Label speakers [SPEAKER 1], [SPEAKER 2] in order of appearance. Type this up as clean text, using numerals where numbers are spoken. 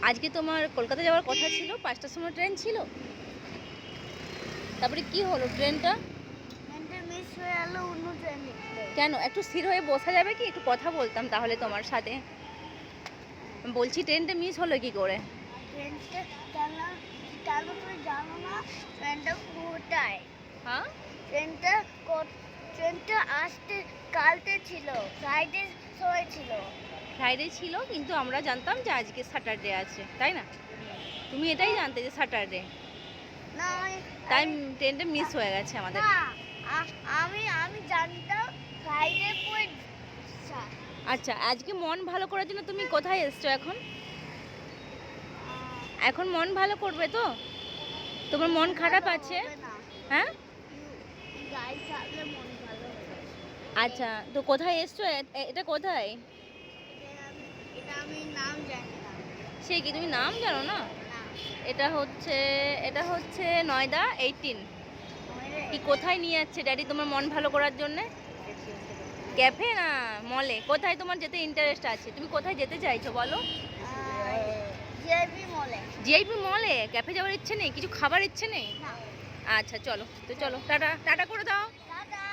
[SPEAKER 1] আজকে তোমার কলকাতা যাওয়ার কথা ছিল, 5টার সময় ট্রেন ছিল। তারপরে কি হলো ট্রেনটা?
[SPEAKER 2] মিস হয়ে গেল অন্য ট্রেন।
[SPEAKER 1] কেন? একটু স্থির হয়ে বসা যাবে কি? একটু কথা বলতাম তাহলে তোমার সাথে। বলছি ট্রেনটা মিস হলো কি করে?
[SPEAKER 2] ট্রেনটা জানা জানো তুমি জানো না ট্রেনটা কোথায়?
[SPEAKER 1] হ্যাঁ,
[SPEAKER 2] ট্রেনটা আসতে কালকে ছিল, ফ্রাইডে সময় ছিল।
[SPEAKER 1] ফ্রাইডে ছিল, কিন্তু আমরা জানতাম যে আজকে স্যাটারডে আছে, তাই না? তুমি এটাই জানতে যে স্যাটারডে,
[SPEAKER 2] না
[SPEAKER 1] তাই ট্রেনটা মিস হয়ে গেছে আমাদের।
[SPEAKER 2] না আমি আমি জানতাম ফ্রাইডে পরে।
[SPEAKER 1] আচ্ছা, আজকে মন ভালো করার জন্য তুমি কোথায় এসছো এখন? এখন মন ভালো করবে তো? তোমার মন খারাপ আছে? হ্যাঁ,
[SPEAKER 2] গাড়ি চালালে মন ভালো হবে।
[SPEAKER 1] আচ্ছা, তো কোথায় এসছো? এটা কোথায়?
[SPEAKER 2] এটা আমি নাম জানি না।
[SPEAKER 1] সে কি, তুমি নাম জানো না?
[SPEAKER 2] না
[SPEAKER 1] এটা হচ্ছে নয়দা 18। কি কোথায় নিয়ে যাচ্ছে ড্যাডি তোমার মন ভালো করার জন্যে? ক্যাফে না মলে? কোথায় তোমার যেতে ইন্টারেস্ট আছে? তুমি কোথায় যেতে চাইছো বলো?
[SPEAKER 2] জিআইপি মলে।
[SPEAKER 1] জিআইপি মলে? ক্যাফে যাওয়ার ইচ্ছে নেই? কিছু খাবার ইচ্ছে নেই?
[SPEAKER 2] না।
[SPEAKER 1] আচ্ছা চলো, তো চলো, টাটা টাটা করে দাও।
[SPEAKER 2] টাটা।